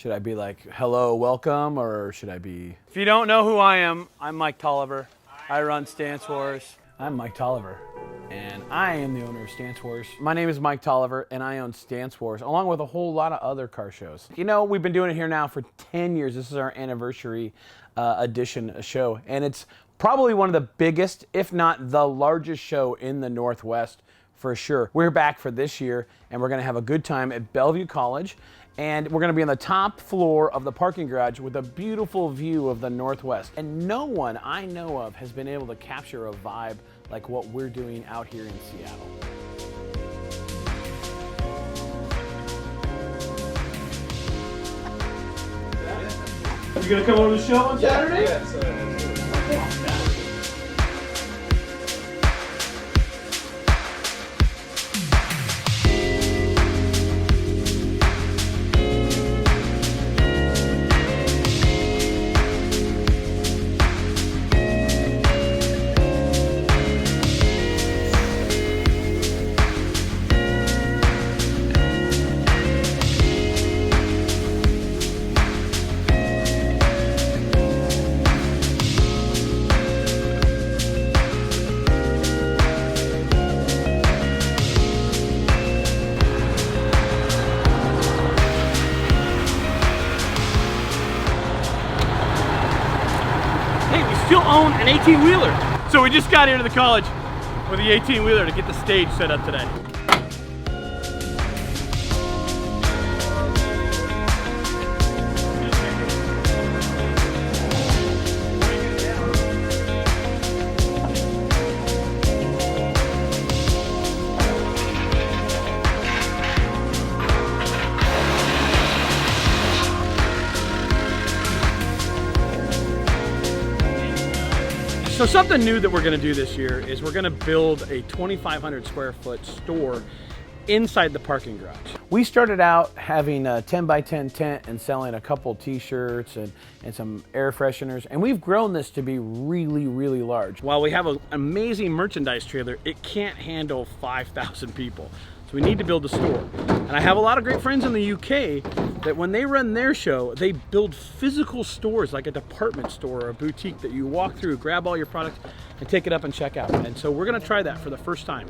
Should I be like, hello, welcome, or should I be... If you don't know who I am, I'm Mike Tolliver. I run Stance Wars. I'm Mike Tolliver, and I am the owner of Stance Wars. My name is Mike Tolliver, and I own Stance Wars, along with a whole lot of other car shows. You know, we've been doing it here now for 10 years. This is our anniversary edition show, and it's probably one of the biggest, if not the largest show in the Northwest, for sure. We're back for this year, and we're gonna have a good time at Bellevue College. And we're gonna be on the top floor of the parking garage with a beautiful view of the Northwest. And no one I know of has been able to capture a vibe like what we're doing out here in Seattle. You gonna come over to the show on Saturday? Yeah, still own an 18-wheeler. So we just got here to the college with the 18-wheeler to get the stage set up today. So something new that we're gonna do this year is we're gonna build a 2,500 square foot store inside the parking garage. We started out having a 10 by 10 tent and selling a couple t-shirts and some air fresheners, and we've grown this to be really, really large. While we have an amazing merchandise trailer, it can't handle 5,000 people. So we need to build a store. And I have a lot of great friends in the UK that when they run their show, they build physical stores like a department store or a boutique that you walk through, grab all your products, and take it up and check out. And so we're gonna try that for the first time.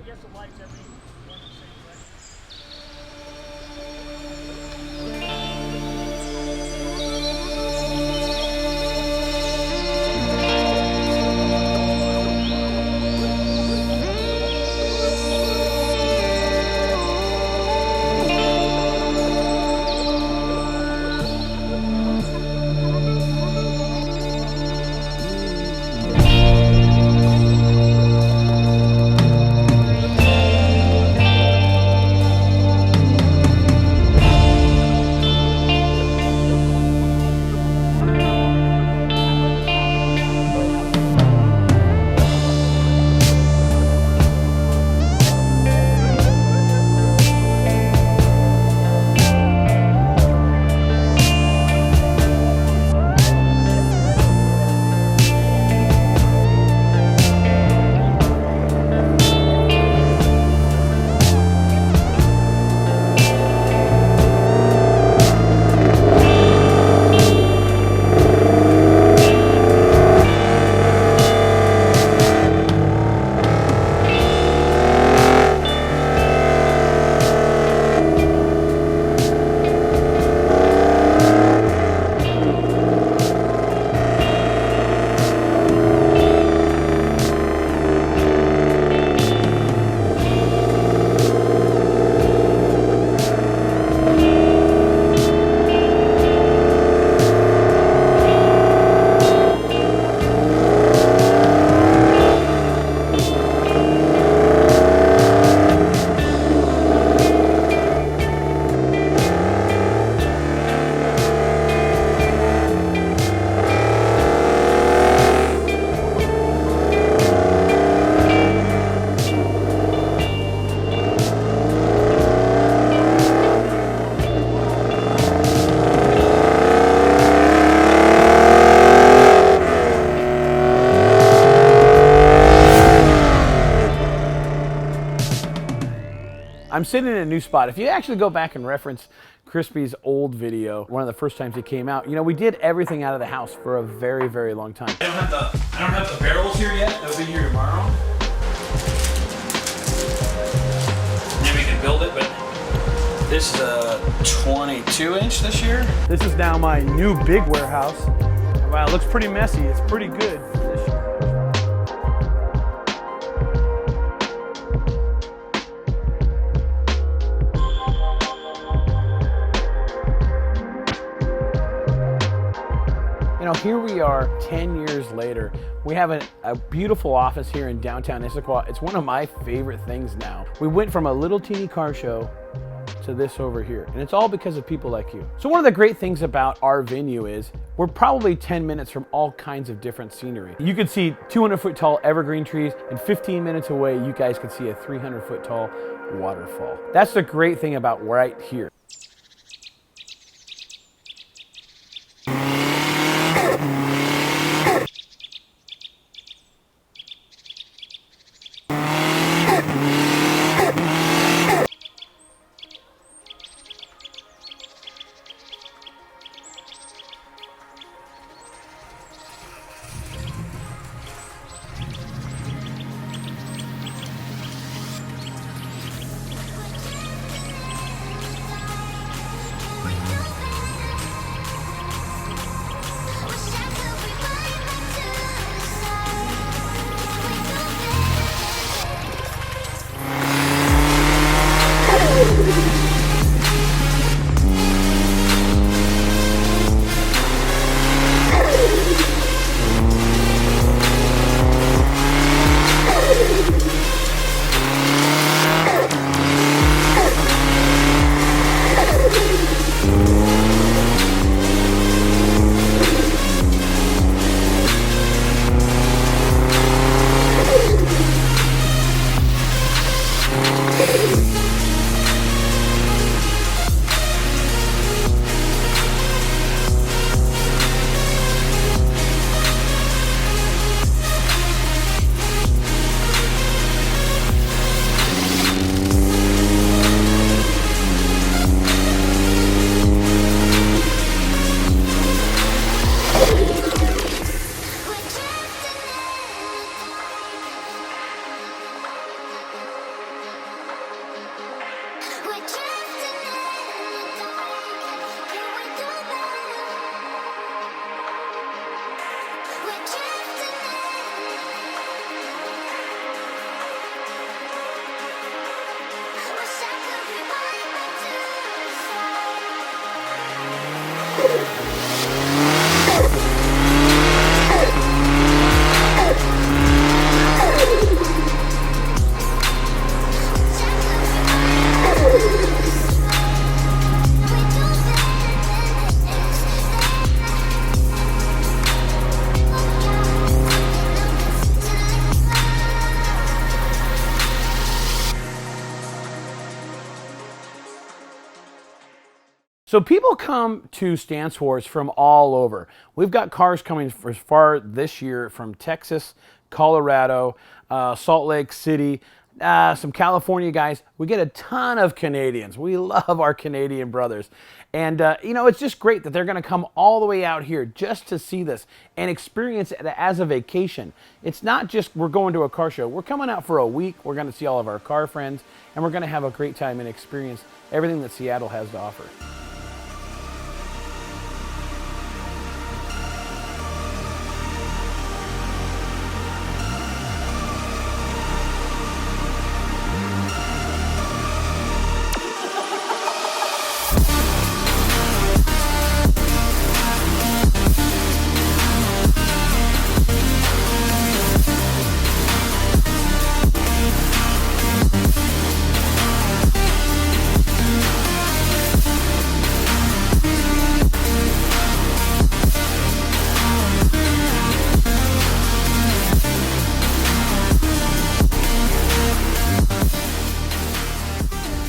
I'm sitting in a new spot. If you actually go back and reference Krispy's old video, one of the first times he came out, you know, we did everything out of the house for a very, very long time. I don't have the barrels here yet. They'll be here tomorrow. Maybe we can build it, but this is a 22-inch this year. This is now my new big warehouse. Wow, it looks pretty messy. It's pretty good. You know, here we are 10 years later. We have a beautiful office here in downtown Issaquah. It's one of my favorite things now. We went from a little teeny car show to this over here, and it's all because of people like you. So one of the great things about our venue is we're probably 10 minutes from all kinds of different scenery. You could see 200-foot tall evergreen trees, and 15 minutes away you guys could see a 300-foot tall waterfall. That's the great thing about right here. So people come to Stance Wars from all over. We've got cars coming as far this year from Texas, Colorado, Salt Lake City, some California guys. We get a ton of Canadians. We love our Canadian brothers. And you know, it's just great that they're gonna come all the way out here just to see this and experience it as a vacation. It's not just we're going to a car show. We're coming out for a week. We're gonna see all of our car friends, and we're gonna have a great time and experience everything that Seattle has to offer.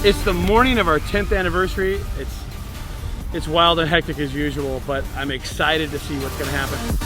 It's the morning of our 10th anniversary. It's wild and hectic as usual, but I'm excited to see what's gonna happen.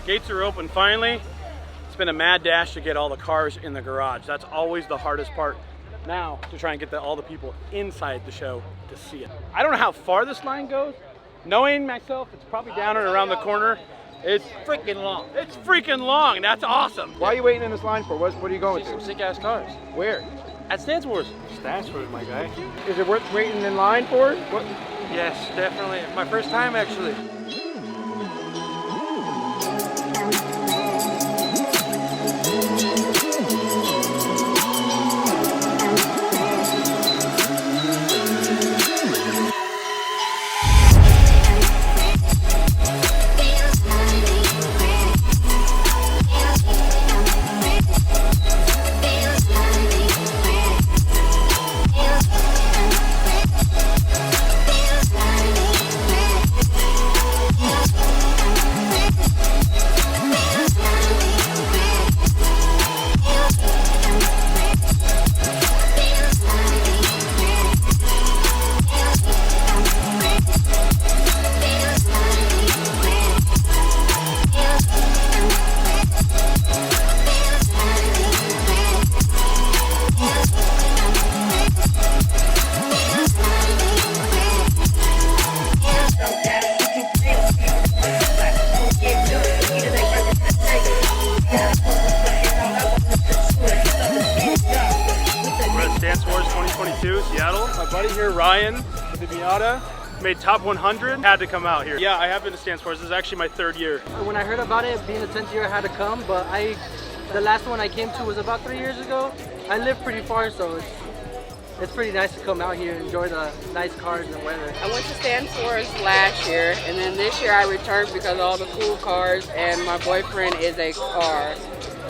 Gates are open finally. It's been a mad dash to get all the cars in the garage. That's always the hardest part now, to try and get all the people inside the show to see it. I don't know how far this line goes. Knowing myself, it's probably down and around the corner. It's freaking long. It's freaking long. That's awesome. Why are you waiting in this line for? What are you going to? Some sick ass cars. Where? At Stance Wars. Stance Wars, my guy. Is it worth waiting in line for? What? Yes, definitely. My first time, actually. Seattle. My buddy here, Ryan, with the Miata, made top 100. Had to come out here. Yeah, I have been to Stance Wars. This is actually my 3rd year. When I heard about it, being the 10th year, I had to come, but the last one I came to was about 3 years ago. I live pretty far, so it's pretty nice to come out here and enjoy the nice cars and weather. I went to Stance Wars last year, and then this year I returned because of all the cool cars, and my boyfriend is a car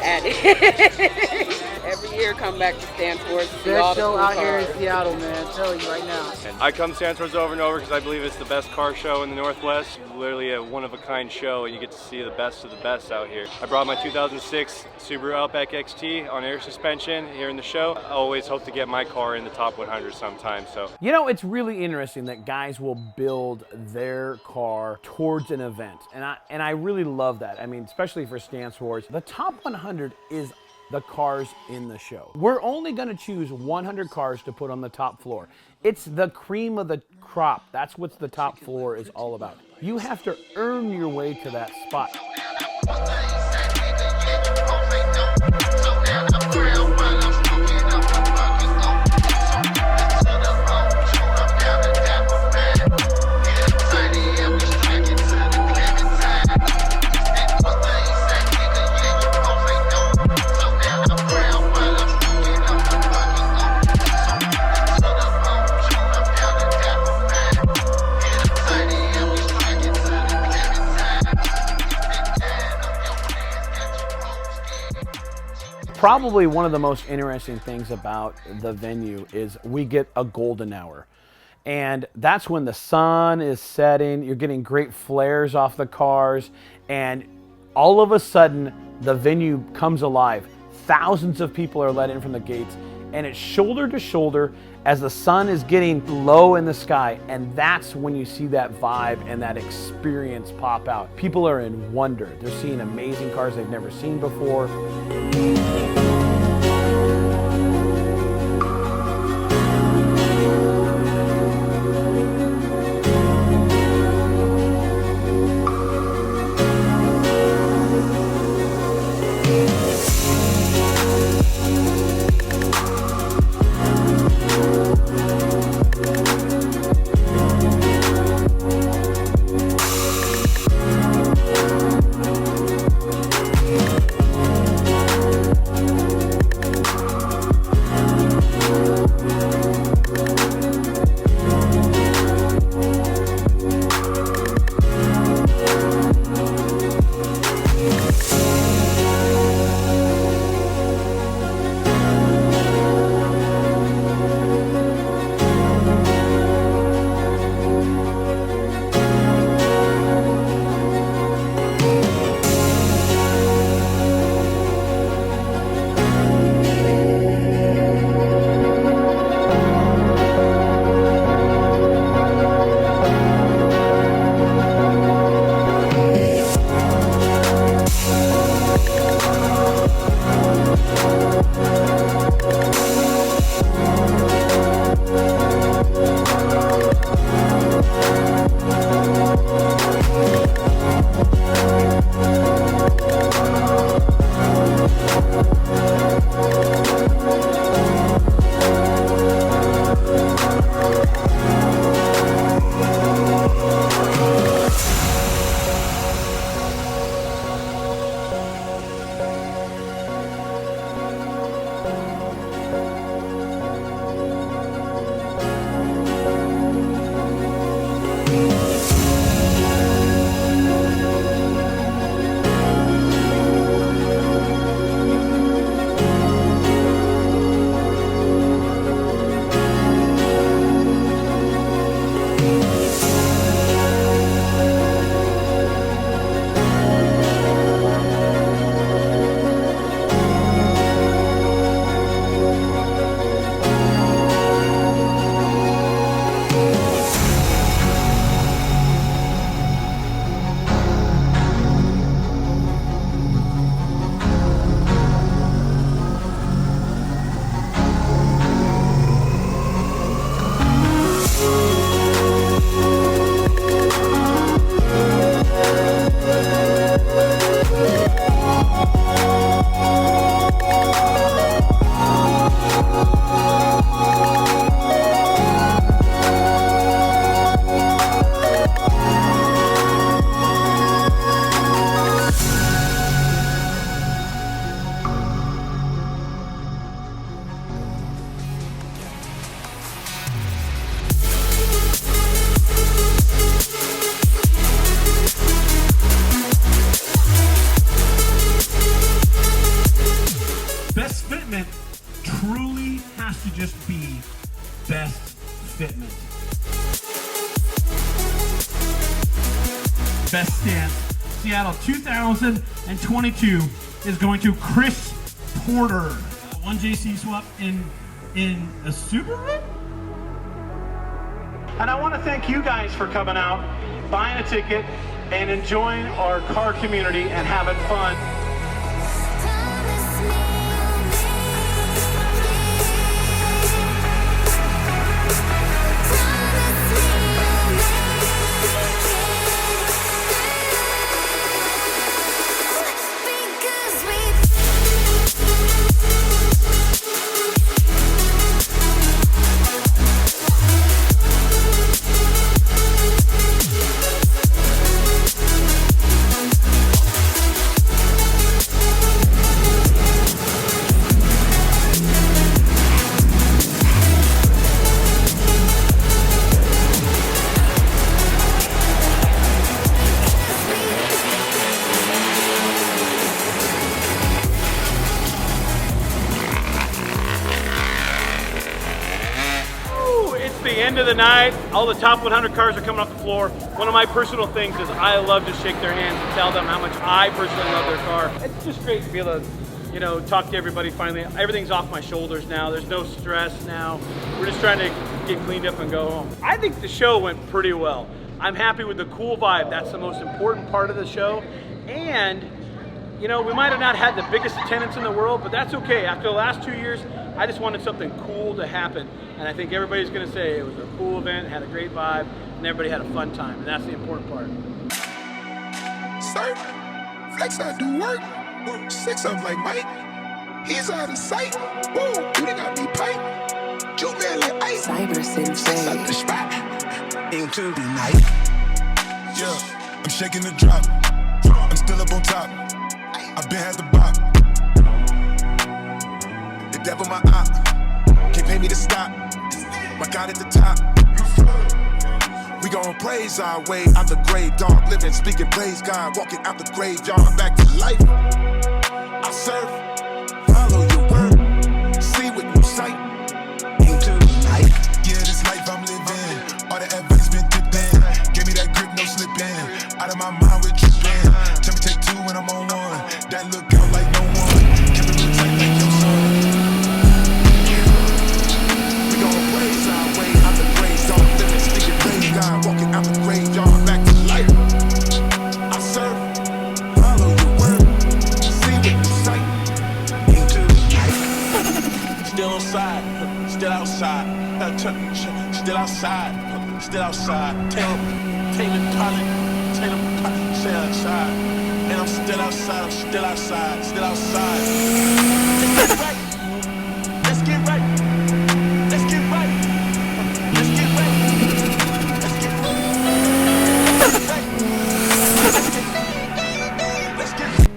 addict. Every year come back to Stance Wars to see all Best the cool show out cars. here in Seattle, man. I'm telling you right now. I come to Stance Wars over and over because I believe it's the best car show in the Northwest. Literally a one-of-a-kind show, and you get to see the best of the best out here. I brought my 2006 Subaru Outback XT on air suspension here in the show. I always hope to get my car in the top 100 sometime. So, you know, it's really interesting that guys will build their car towards an event, and I really love that. I mean, especially for Stance Wars, the top 100 is the cars in the show. We're only going to choose 100 cars to put on the top floor. It's the cream of the crop. That's what the top floor is all about. You have to earn your way to that spot. Probably one of the most interesting things about the venue is we get a golden hour. And that's when the sun is setting, you're getting great flares off the cars, and all of a sudden the venue comes alive. Thousands of people are let in from the gates, and it's shoulder to shoulder as the sun is getting low in the sky, and that's when you see that vibe and that experience pop out. People are in wonder. They're seeing amazing cars they've never seen before. best fitment. Best stance, Seattle 2022 is going to Chris Porter. One JC swap in a Subaru? And I want to thank you guys for coming out, buying a ticket, and enjoying our car community and having fun. The end of the night, all the top 100 cars are coming off the floor. One of my personal things is I love to shake their hands and tell them how much I personally love their car. It's just great to be able to, you know, talk to everybody finally. Everything's off my shoulders now. There's no stress now. We're just trying to get cleaned up and go home. I think the show went pretty well. I'm happy with the cool vibe. That's the most important part of the show. And, you know, we might have not had the biggest attendance in the world, but that's okay. After the last 2 years, I just wanted something cool to happen. And I think everybody's gonna say it was a cool event, had a great vibe, and everybody had a fun time, and that's the important part. Sir, flex I do work. 6 up like Mike. He's out of sight. Whoa, you done got me pipe. JUKE man like ice. Cyber sensei. Up the spot. Into the night. Yeah, I'm shaking the drop. I'm still up on top. I've been had the bop. The devil my eye. Can't pay me to stop. My God at the top. We gon' praise our way out the grave, dark living, speaking praise God, walking out the graveyard back to life. I serve, follow your word, see with new sight into the night. Yeah, this life I'm living, all the evidence been dipping. Give me that grip, no slipping. Out of my mind with tripping. Tell me take 2 when I'm on 1. That look out like no one. Keep it real tight like your son. We gon' praise our way out the grave, dark living, speaking praise God, walking out the graveyard back to life. I serve, follow your word, see with new sight into the night. Still outside, still outside, still outside, still outside. Taylor Pilot, still outside. And I'm still outside, still outside. Let's get right. Let's get right. Let's get right. Let's get right. Let's get right. Let's get right.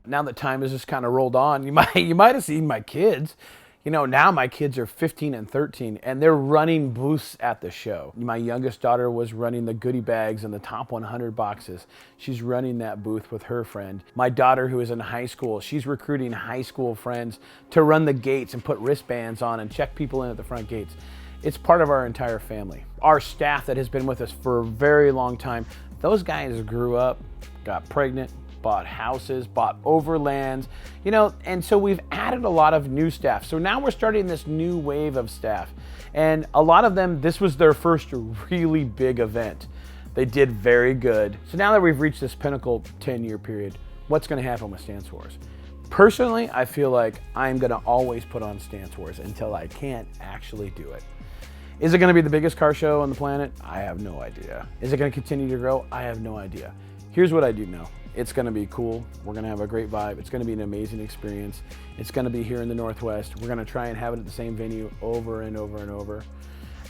Now that time has just kind of rolled on, you might have seen my kids. You know, now my kids are 15 and 13, and they're running booths at the show. My youngest daughter was running the goodie bags and the top 100 boxes. She's running that booth with her friend. My daughter, who is in high school, she's recruiting high school friends to run the gates and put wristbands on and check people in at the front gates. It's part of our entire family. Our staff that has been with us for a very long time, those guys grew up, got pregnant, bought houses, bought overlands, you know, and so we've added a lot of new staff. So now we're starting this new wave of staff. And a lot of them, this was their first really big event. They did very good. So now that we've reached this pinnacle 10-year period, what's gonna happen with Stance Wars? Personally, I feel like I'm gonna always put on Stance Wars until I can't actually do it. Is it gonna be the biggest car show on the planet? I have no idea. Is it gonna continue to grow? I have no idea. Here's what I do know. It's gonna be cool. We're gonna have a great vibe. It's gonna be an amazing experience. It's gonna be here in the Northwest. We're gonna try and have it at the same venue over and over and over.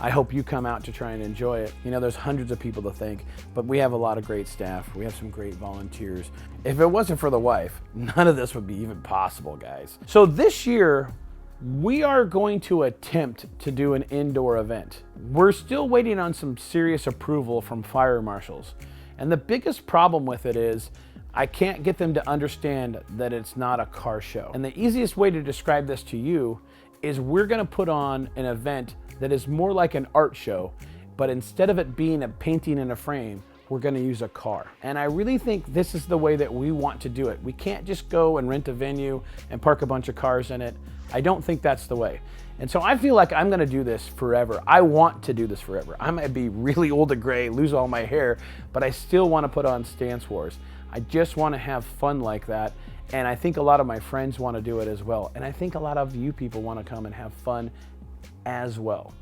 I hope you come out to try and enjoy it. You know, there's hundreds of people to thank, but we have a lot of great staff. We have some great volunteers. If it wasn't for the wife, none of this would be even possible, guys. So this year, we are going to attempt to do an indoor event. We're still waiting on some serious approval from fire marshals. And the biggest problem with it is I can't get them to understand that it's not a car show. And the easiest way to describe this to you is we're gonna put on an event that is more like an art show, but instead of it being a painting in a frame, we're gonna use a car. And I really think this is the way that we want to do it. We can't just go and rent a venue and park a bunch of cars in it. I don't think that's the way. And so I feel like I'm gonna do this forever. I want to do this forever. I might be really old and gray, lose all my hair, but I still wanna put on Stance Wars. I just wanna have fun like that. And I think a lot of my friends wanna do it as well. And I think a lot of you people wanna come and have fun as well.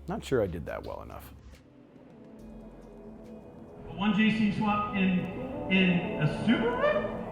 Not sure I did that well enough. One JC swap in a Subaru?